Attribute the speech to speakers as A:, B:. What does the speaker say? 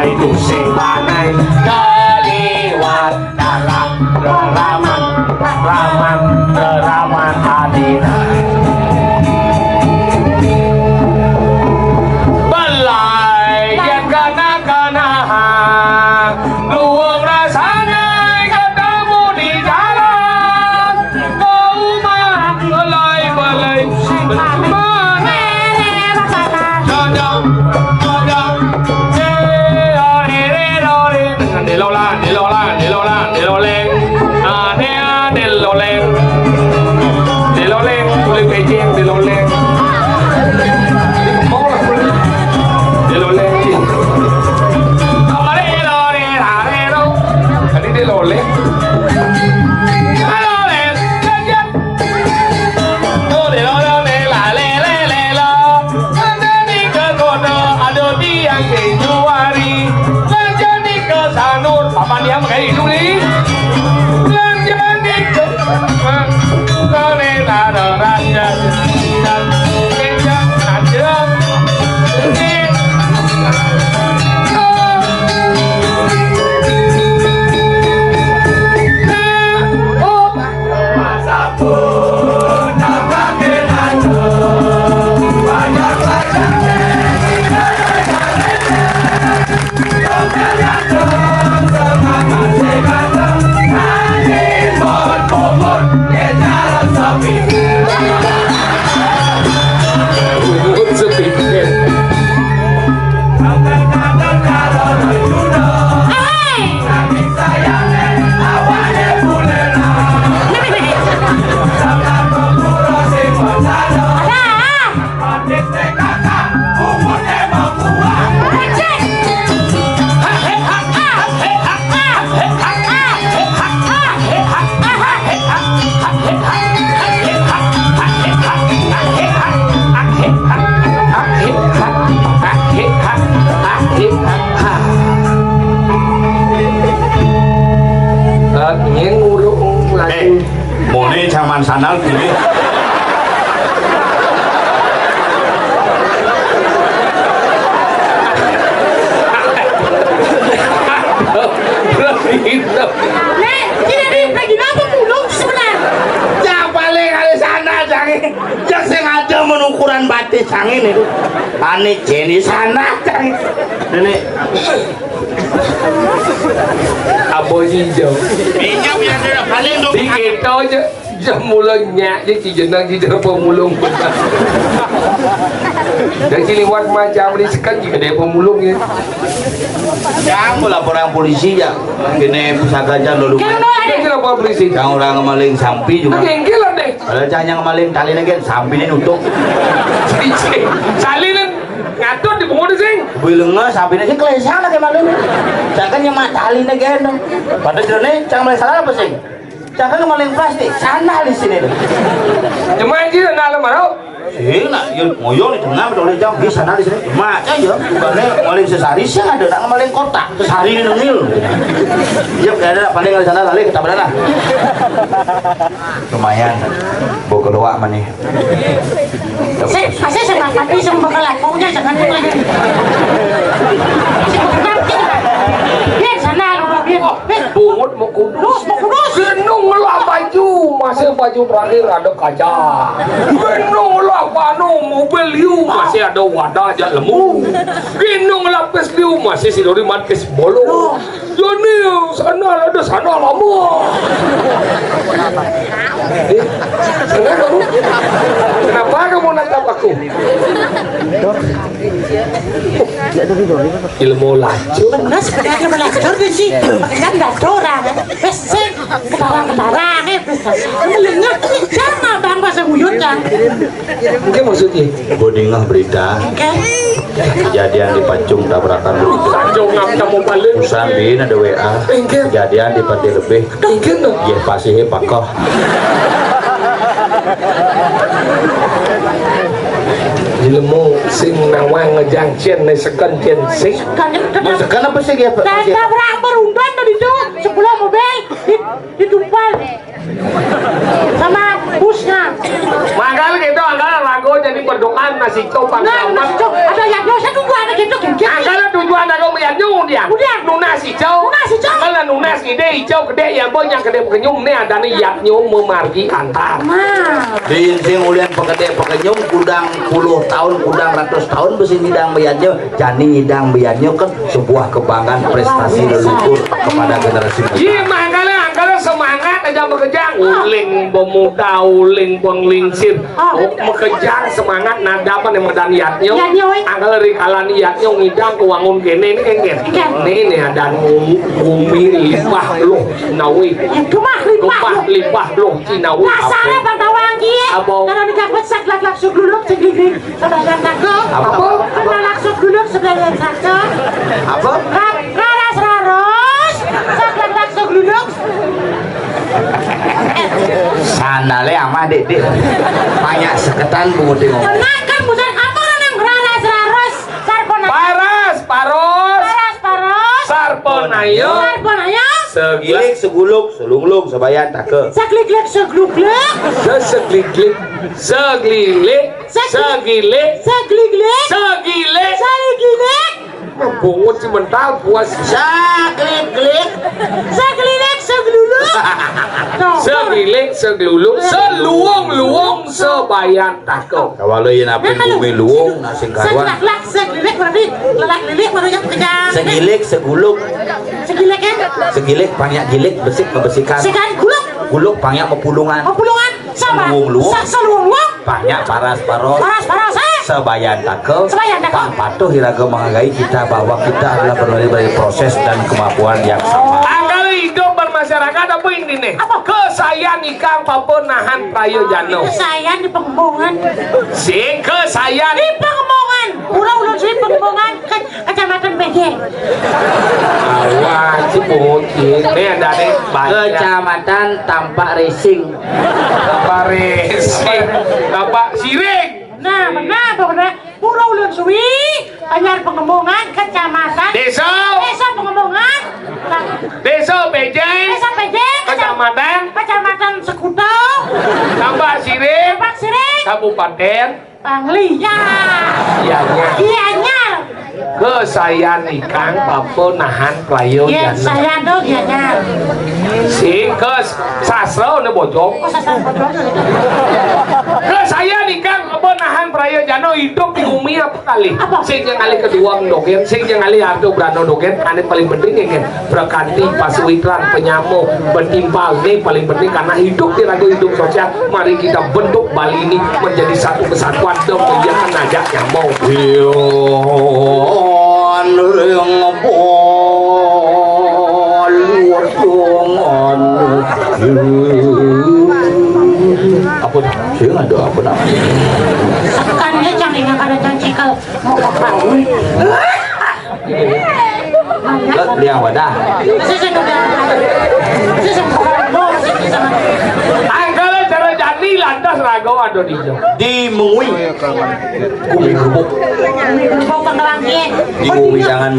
A: itu sing panai kaliwat dalam geraman adina belai yang kana-kana luang rasanya ketemu di jalan kau mah belai Papan dia pakai hidung nih. Lanjut ke kone ada raja dan kejam aja. Mone zaman sanal gini. Yang sengaja menukuran batis angin itu aneh jenis sana nenek
B: Abo hijau
A: hijau yang ada paling
B: dikit aja jam mulanya je cijenang cijenang pemulung dan ciliwat macam ni sekan juga dia pemulungnya
A: jangan laporan polisi ya kini pusaka aja lalu
B: dia lapor polisi
A: yang orang ngemaling sampi juga
B: kengkelan deh
A: ada cahaya ngemaling tali lagi sampi ini nutup
B: salin ngatur di pengundi sing
A: bilangnya sampi ini sih kelesang lagi maling jangan yang tali lagi pada jernih jangan maling salah apa sih jangan ngemaling plastik sana di sini
B: cuma aja nak marau
A: nak yun ngoyo di tengah betul jam di sana di sini macam aja bukannya maling sesari sih ada nak maling kotak sesari ini nengil yuk ada paling di sana lali kita berada lumayan bawa keluar mana
C: saya sangat mati sama kelakuannya jangan lagi dia sana
B: bungut mau kudus genung lah baju masih baju terakhir ada kaca genung lah panu mobil liu masih ada wadah aja lemu genung lah pes liu masih si dori matkes bolo jadi sana ada sana lama sana kamu kenapa kamu nangkap aku ilmu laju
C: benar sebenarnya belajar sih kan nggak dorang pesek ketarang melengah sama bang bahasa uyut kan
B: mungkin maksudnya
A: bodingah berita kejadian di Pacung tabrakan
B: Pacung ngam mau balik
A: Usambin ada WA kejadian di Pati Lebih ya pasti pakoh
B: ilmu sing nawang ngejangcien nih sekan cien sing
A: sekan apa sih ya
C: dan tabrak berundan tadi tuh sebelah mobil ditumpal sama busnya
B: makanya gitu anggaran lagu jadi berdoaan nasi copang
C: nah nasi cop ada yang dosa tujuan gitu
B: anggaran tujuan ada yang nyung udang. Nunas hijau. Kalau nunas gede hijau gede yang boy yang gede pekenyum nih ada nih yaknya memargi antar.
A: Di sing ulian pekenyum kudang puluh tahun kudang ratus tahun besi hidang biannya jani hidang biannya kan sebuah kebanggaan prestasi leluhur kepada generasi muda.
B: Iya makanya semangat aja bekerja uling pemuda uling penglingsir bekerja semangat nada apa nih medan yatnya angkal rikalan yatnya ngidang kewangun kene ini kengket ini ada bumi limpah loh nawi gemah limpah loh cinawi
C: dasarnya bang tawang kia kalau dikabut saklak laksuk dulu segligling sebelah takut kena laksuk dulu sebelah takut
A: Apa?
C: raras saklak laksuk dulu
A: Sandale ama dek banyak seketan bumudi ngomong.
C: kenakan bukan apa yang raras
B: paros sarponayo
A: Segilik, seguluk, selunglung, sebayan take.
C: segligling segluglek
B: segliglik bungut cimental puas
A: Saklik-klik.
B: segeluluk seluung sebayan takau
A: Kalau yang apa bumi luung nasi karuan.
C: segligling berarti lelak lilik baru yang pegang
A: Segilik, seguluk,
C: segilek kan
A: segilik banyak gilik besik membersihkan.
C: segan guluk
A: Guluk banyak mepulungan.
C: pulungan sama
A: Seluung-luung.
C: seluung
A: Banyak paras-paros.
C: paras
A: Sebayan takel.
C: Sebayan takel.
A: Pak patuh hiraga menghargai kita bahwa kita adalah berbagai proses dan kemampuan yang sama.
B: Angkal hidup bermasyarakat apa ini nih? Kesayan ikang papenahan prayojano.
C: kesayan di pengembangan
B: Si kesayan
C: di pengembangan pulau di pengembangan kecamatan Bedeng
B: awah cipuci ini ada nih banyak
A: Kecamatan Tampak Racing.
B: Bapak Siring
C: nah benar pulau Suwi anyar pengembangan kecamatan
B: Desa
C: pengembangan
B: Desa Bejeng
C: desa Bedeng kecamatan Sekuto
B: Tambah Siring
C: Pak Siring
B: Kabupaten
C: Panglia Gianyar
B: kesayan ikang papenahan prayojano.
C: saya dong Gianyar
B: Si kes sastra udah bocok. Kesayan ikang papenahan prayojano hidup di bumi apa kali? Sing yang kali kedua ndogen, sing yang kali harto brano ndogen, ane paling penting kan berkanti pasuitran penyamu bertimpal nih paling penting karena hidup di ragu hidup sosial. Mari kita bentuk Bali ini menjadi satu kesatuan dong menjaga najak nyamuk.
A: Apa sih ada apa namanya?
C: sekannya jangan yang ada cangkikal mau kepau
A: Liang wadah.
B: Angkala cara jani lantas rago ado di jauh.
A: Di mengui. Kumi kerupuk.
C: mau pengelangnya
A: Di mengui jangan